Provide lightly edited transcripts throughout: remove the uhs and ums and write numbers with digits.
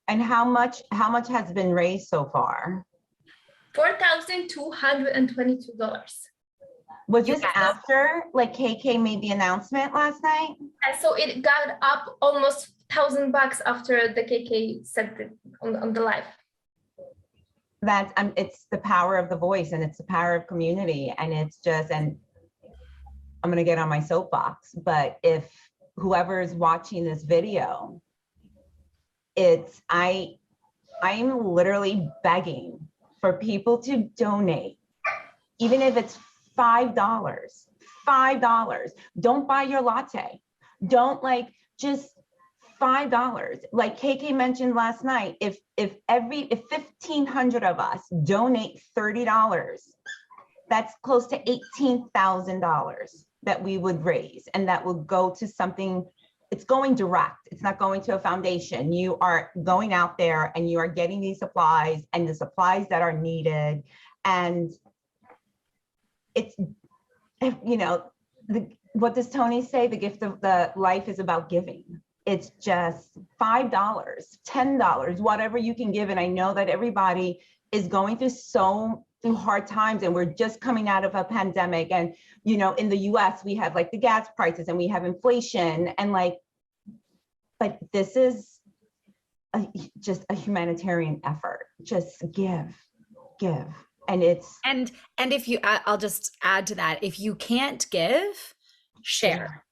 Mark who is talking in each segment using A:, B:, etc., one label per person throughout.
A: And how much has been raised so far?
B: $4,222.
A: Was this after like KK made the announcement last night?
B: So it got up almost $1,000 after the KK said it on the live.
A: That's it's the power of the voice, and it's the power of community, and it's just, and I'm gonna get on my soapbox, but if whoever is watching this video, I'm literally begging for people to donate, even if it's $5. Don't buy your latte. Don't just $5. Like KK mentioned last night, if 1,500 of us donate $30, that's close to $18,000 that we would raise, and that will go to something. It's going direct. It's not going to a foundation. You are going out there and you are getting these supplies and the supplies that are needed. And it's, what does Tony say? The gift of the life is about giving. It's just $5, $10, whatever you can give. And I know that everybody is going through hard times, and we're just coming out of a pandemic. And, in the US, we have the gas prices and we have inflation, and but this is just a humanitarian effort. Just give. And it's,
C: and if you, I'll just add to that. If you can't give, share.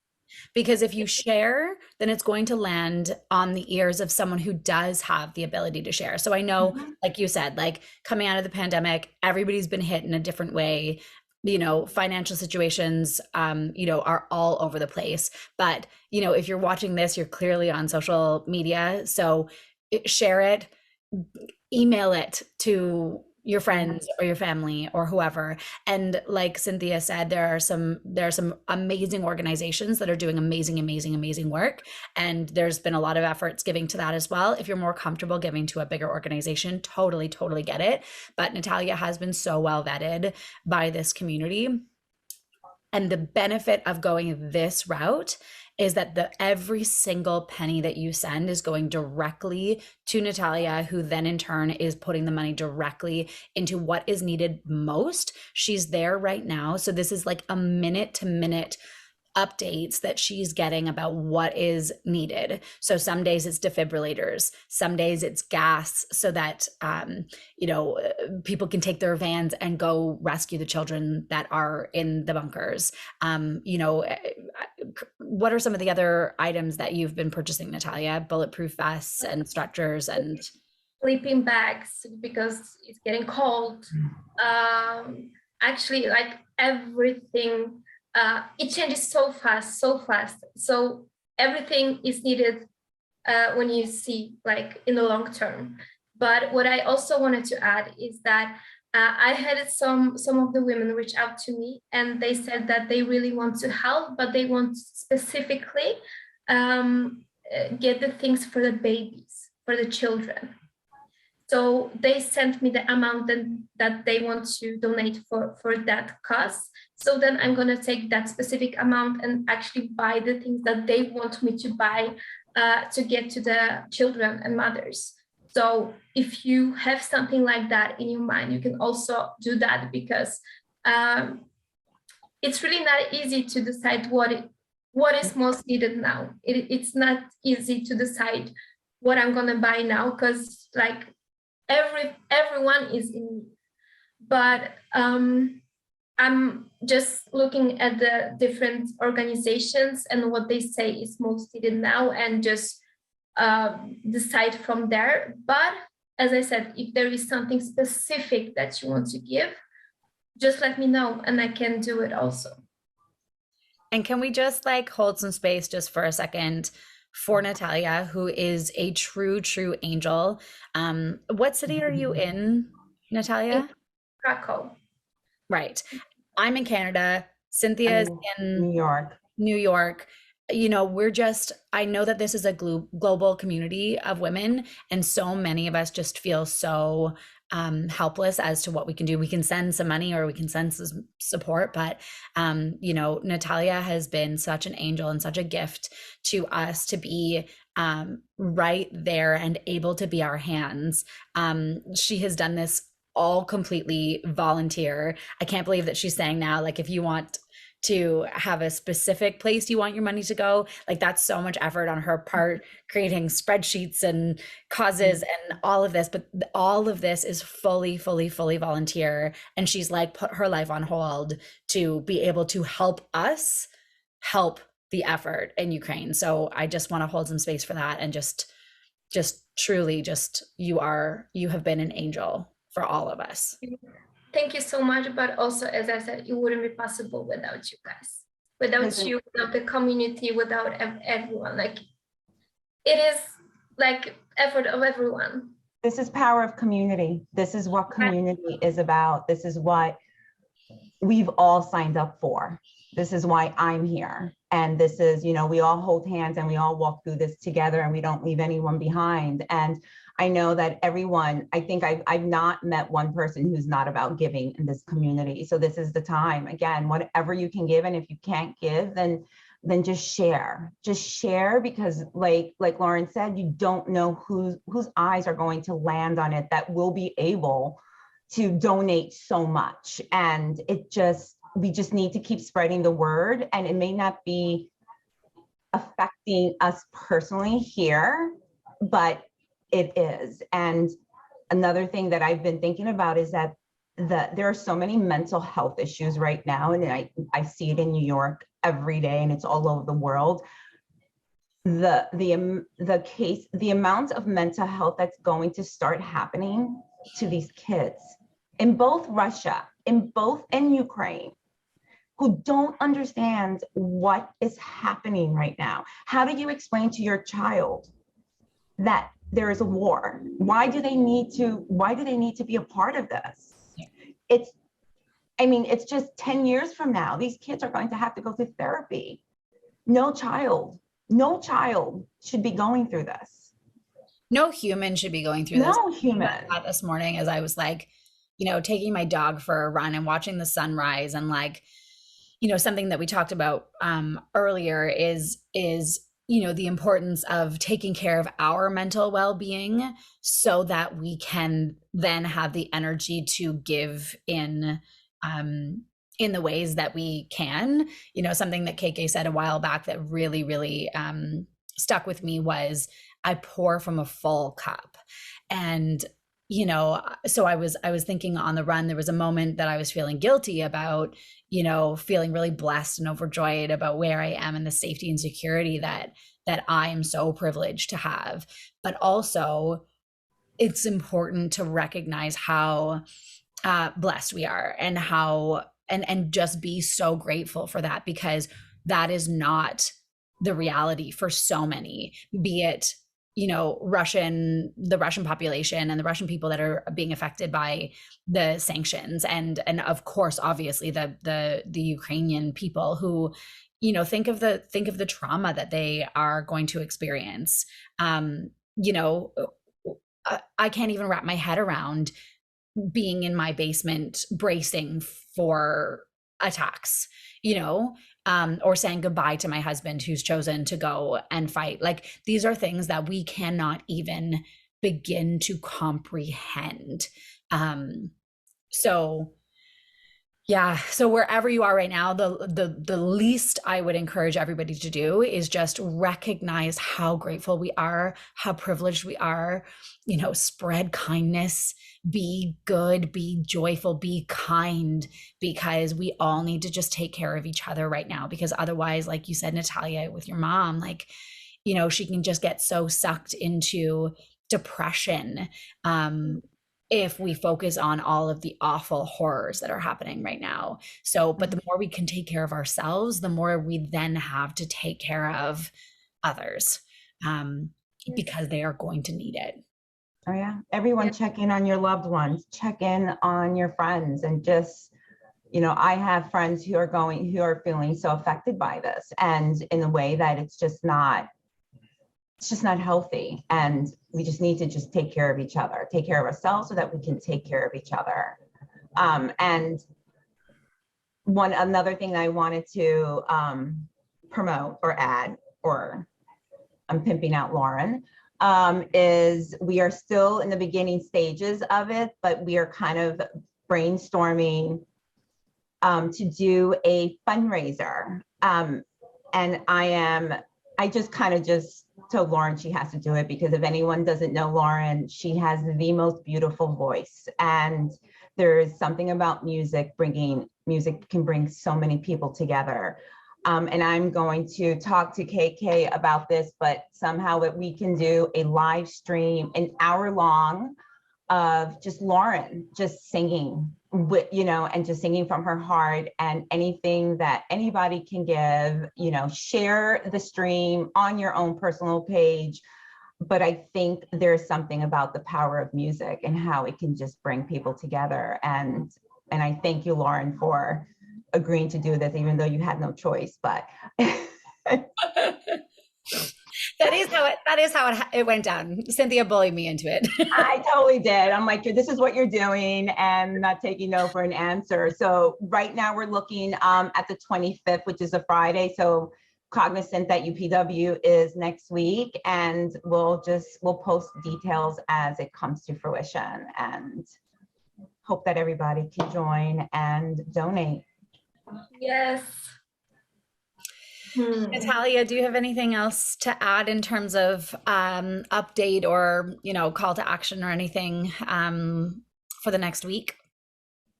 C: Because if you share, then it's going to land on the ears of someone who does have the ability to share. So I know, like you said, coming out of the pandemic, everybody's been hit in a different way. Financial situations, are all over the place. But, if you're watching this, you're clearly on social media. So share it, email it to your friends or your family or whoever. And like Cynthia said, there are some amazing organizations that are doing amazing work. And there's been a lot of efforts giving to that as well. If you're more comfortable giving to a bigger organization, totally get it. But Natalia has been so well vetted by this community. And the benefit of going this route is that every single penny that you send is going directly to Natalia, who then in turn is putting the money directly into what is needed most. She's there right now. So this is a minute to minute updates that she's getting about what is needed. So some days it's defibrillators, some days it's gas, so that people can take their vans and go rescue the children that are in the bunkers. What are some of the other items that you've been purchasing, Natalia? Bulletproof vests and stretchers and
B: sleeping bags, because it's getting cold. Actually, everything. It changes so fast. So everything is needed when you see in the long term. But what I also wanted to add is that I had some of the women reach out to me, and they said that they really want to help, but they want specifically get the things for the babies, for the children. So they sent me the amount that they want to donate for that cause. So then I'm going to take that specific amount and actually buy the things that they want me to buy to get to the children and mothers. So if you have something like that in your mind, you can also do that, because it's really not easy to decide what is most needed now. It's not easy to decide what I'm going to buy now, because everyone is in need. But I'm just looking at the different organizations and what they say is most needed now, and just decide from there. But as I said, if there is something specific that you want to give, just let me know and I can do it also.
C: And can we just hold some space just for a second for Natalia, who is a true angel? What city are you in, Natalia?
B: In Krakow.
C: Right. I'm in Canada. Cynthia's in New York. I know that this is a global community of women, and so many of us just feel so helpless as to what we can do. We can send some money or we can send some support, but Natalia has been such an angel and such a gift to us to be right there and able to be our hands. She has done this all completely volunteer. I can't believe that she's saying now, like, if you want to have a specific place you want your money to go, like, that's so much effort on her part, creating spreadsheets and causes and all of this, but all of this is fully volunteer, and she's like put her life on hold to be able to help us help the effort in Ukraine. So I just want to hold some space for that, and just truly, just you have been an angel for all of us.
B: Thank you so much. But also, as I said, it wouldn't be possible without you guys, without you, without the community, without everyone. Like, it is like effort of everyone.
A: This is power of community. This is what community is about. This is what we've all signed up for. This is why I'm here. And this is, you know, we all hold hands and we all walk through this together, and we don't leave anyone behind. And I know that everyone, I think I've not met one person who's not about giving in this community. So this is the time. Again, whatever you can give, and if you can't give, then just share. Just share, because like Lauren said, you don't know whose eyes are going to land on it that will be able to donate so much. And we just need to keep spreading the word. And it may not be affecting us personally here, but it is. And another thing that I've been thinking about is that there are so many mental health issues right now, and I see it in New York every day, and it's all over the world. The amount of mental health that's going to start happening to these kids in both Russia, in Ukraine, who don't understand what is happening right now. How do you explain to your child that there is a war? Why do they need to be a part of this? It's just 10 years from now, these kids are going to have to go through therapy. No child should be going through this.
C: No human should be going through this.
A: No human.
C: This morning, as I was like, you know, taking my dog for a run and watching the sunrise, and like, you know, something that we talked about earlier is, you know, the importance of taking care of our mental well-being so that we can then have the energy to give in the ways that we can. You know, something that KK said a while back that really stuck with me was, I pour from a full cup. And you know, so I was thinking on the run, there was a moment that I was feeling guilty about, you know, feeling really blessed and overjoyed about where I am and the safety and security that I am so privileged to have. But also, it's important to recognize how blessed we are, and how and just be so grateful for that, because that is not the reality for so many, be it, you know, the Russian population and the Russian people that are being affected by the sanctions, and of course, obviously the Ukrainian people who, you know, think of the trauma that they are going to experience. You know, I can't even wrap my head around being in my basement bracing for attacks, you know, or saying goodbye to my husband who's chosen to go and fight. Like, these are things that we cannot even begin to comprehend. So yeah, so wherever you are right now, the least I would encourage everybody to do is just recognize how grateful we are, how privileged we are, you know, spread kindness, be good, be joyful, be kind, because we all need to just take care of each other right now. Because otherwise, like you said, Natalia, with your mom, like, you know, she can just get so sucked into depression if we focus on all of the awful horrors that are happening right now. So, but the more we can take care of ourselves, the more we then have to take care of others, because they are going to need it.
A: Oh yeah, everyone check in on your loved ones, check in on your friends, and just, you know, I have friends who are feeling so affected by this, and in a way that it's just not healthy. And we just need to just take care of each other, take care of ourselves so that we can take care of each other. And another thing I wanted to promote or add or I'm pimping out Lauren, is we are still in the beginning stages of it, but we are kind of brainstorming to do a fundraiser. And I just kind of just told Lauren she has to do it, because if anyone doesn't know Lauren, she has the most beautiful voice. And there is something about music can bring so many people together. And I'm going to talk to KK about this, but somehow that we can do a live stream, an hour long, of just Lauren just singing, and just singing from her heart, and anything that anybody can give, share the stream on your own personal page. But I think there's something about the power of music and how it can just bring people together. And I thank you, Lauren, for agreeing to do this, even though you had no choice, but.
C: That is how it went down. Cynthia bullied me into it.
A: I totally did. I'm like, this is what you're doing, and not taking no for an answer. So right now we're looking at the 25th, which is a Friday. So cognizant that UPW is next week, and we'll post details as it comes to fruition, and hope that everybody can join and donate.
B: Yes.
C: Natalia, do you have anything else to add in terms of update or call to action or anything for the next week?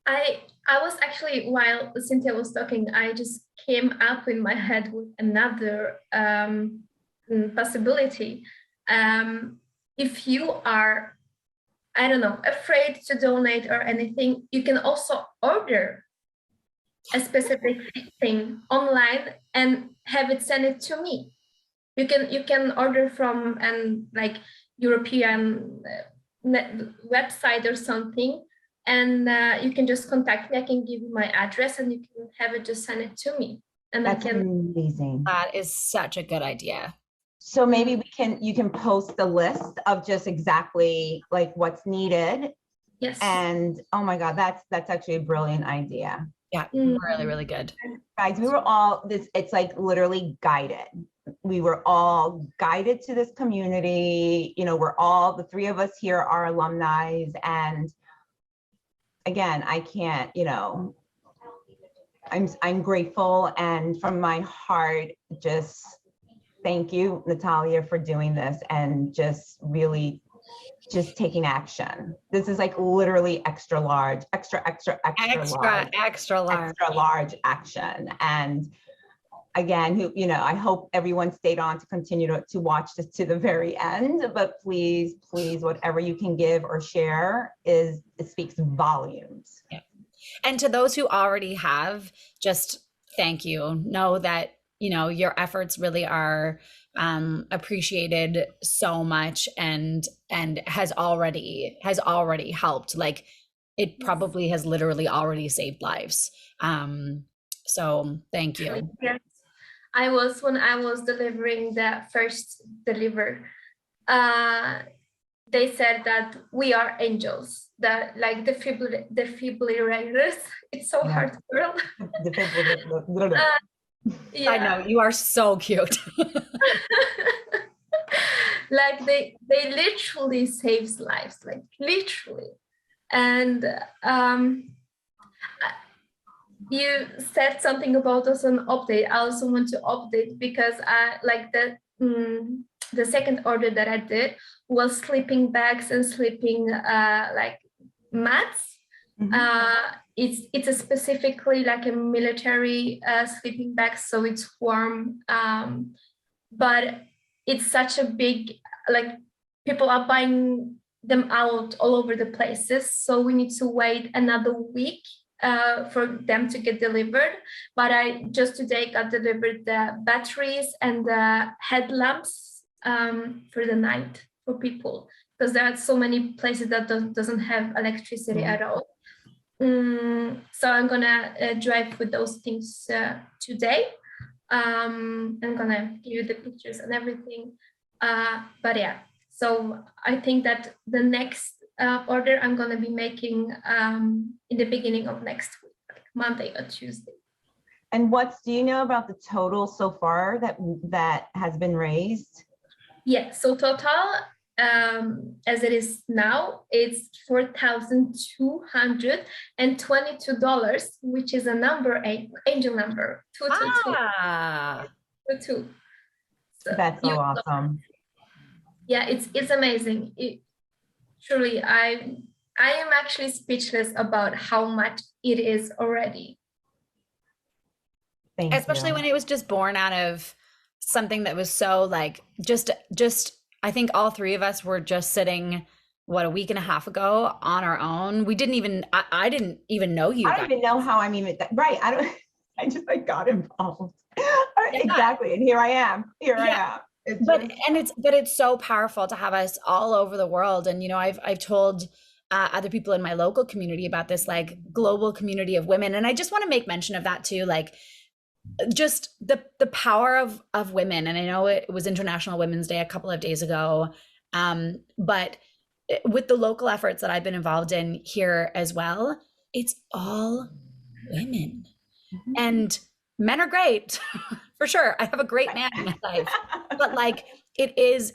B: I was actually, while Cynthia was talking, I just came up in my head with another possibility. If you are, I don't know, afraid to donate or anything, you can also order a specific thing online and have it send it to me. You can order from an European website or something, and you can just contact me. I can give you my address, and you can have it just send it to me. And
A: that's amazing.
C: That is such a good idea.
A: So maybe you can post the list of just exactly what's needed.
B: Yes.
A: And oh my God, that's actually a brilliant idea.
C: Yeah, really, really good.
A: Guys, we were all it's like literally guided. We were all guided to this community. We're all, the three of us here are alumni. And again, I can't, I'm grateful, and from my heart, just thank you, Natalia, for doing this and just really just taking action. This is literally extra large action. And again, I hope everyone stayed on to continue to watch this to the very end, but please, whatever you can give or share it speaks volumes.
C: Yeah. And to those who already have, just thank you. Know that, your efforts really are appreciated so much, and has already helped. It probably has literally already saved lives. So thank you.
B: Yes. When I was delivering the first deliver, they said that we are angels, that defibrillators. It's so hard to learn. Yeah.
C: I know, you are so cute.
B: They literally saves lives, literally. And you said something about us an update. I also want to update, because I the second order that I did was sleeping bags and sleeping mats. Mm-hmm. It's a specifically a military sleeping bag, so it's warm, but it's such a big, people are buying them out all over the places, so we need to wait another week for them to get delivered. But I just today got delivered the batteries and the headlamps for the night for people, because there are so many places that doesn't have electricity at all. So I'm gonna drive with those things today. I'm gonna give you the pictures and everything. But yeah, so I think that the next order I'm gonna be making in the beginning of next week, Monday or Tuesday.
A: And do you know about the total so far that has been raised?
B: Yeah, so total, as it is now, it's $4,222, which is a number, angel number, 222,
C: Ah,
B: 22. So
A: That's so awesome.
B: yeah, it's amazing. Truly, I am actually speechless about how much it is already.
A: Thank
C: especially
A: you.
C: when it was just born out of something that was so like just I think all three of us were just sitting what a week and a half ago on our own. We didn't even I didn't even know you
A: I
C: guys.
A: don't even know how I'm even right. I don't. I just like got involved.
C: Yeah.
A: Exactly, and here I am. Here I
C: Yeah.
A: am. It's
C: But
A: just,
C: it's so powerful to have us all over the world. And you know, I've told other people in my local community about this like global community of women, and I just want to make mention of that too. Like just the power of women. And I know it was International Women's Day a couple of days ago, but with the local efforts that I've been involved in here as well, it's all women. And men are great for sure. I have a great man in my life, but like it's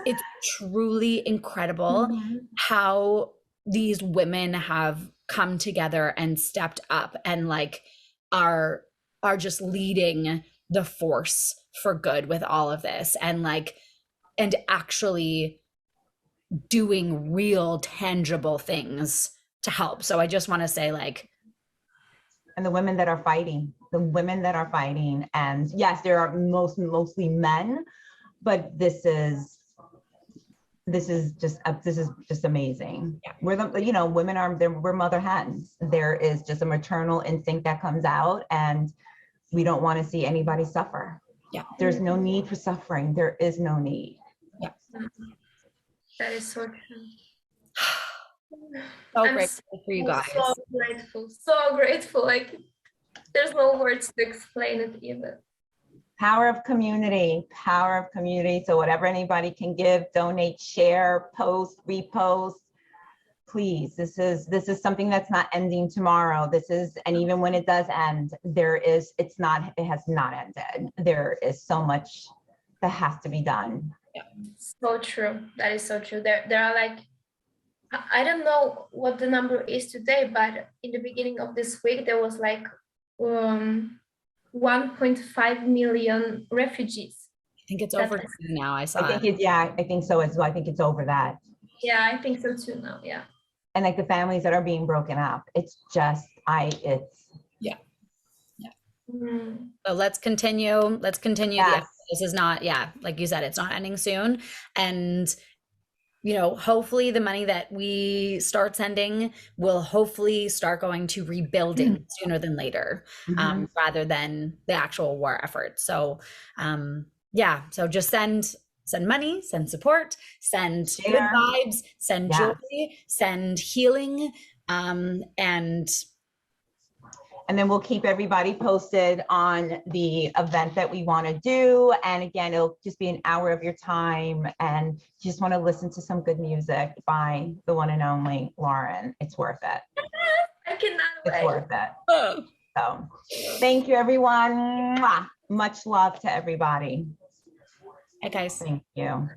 C: truly incredible
A: Mhm.
C: how these women have come together and stepped up and like are are just leading the force for good with all of this, and like and actually doing real tangible things to help. So I just want to say like,
A: And the women that are fighting, and yes, there are mostly men, but this is just amazing.
C: Yeah.
A: We're women we're mother hens. There is just a maternal instinct that comes out, and we don't want to see anybody suffer.
C: Yeah.
A: There's no need for suffering. There is no need.
C: Yeah.
B: That is so true.
C: So
B: I'm
C: grateful for you guys.
B: So grateful. Like there's no words to explain it even.
A: Power of community. So whatever anybody can give, donate, share, post, repost, please. This is something that's not ending tomorrow. And even when it does end, it has not ended. There is so much that has to be done.
B: Yeah, so true. That is so true. There are like, I don't know what the number is today, but in the beginning of this week, there was like 1.5 million refugees.
C: I think it's over now. I think
A: I think so as well. I think it's over that.
B: Yeah, I think so too now. Yeah.
A: And like the families that are being broken up, it's
C: yeah.
B: Mm.
C: So let's continue.
A: Yes.
C: This is not, like you said, it's not ending soon. And you know, hopefully the money that we start sending will hopefully start going to rebuilding sooner than later, rather than the actual war effort. So so just send money, send support, send good vibes, send joy, send healing,
A: and then we'll keep everybody posted on the event that we want to do. And again, it'll just be an hour of your time, and you just want to listen to some good music by the one and only Lauren. It's worth it.
B: I cannot wait.
A: It's worth it. So thank you, everyone. Mwah. Much love to everybody.
C: Hey guys.
A: Thank you.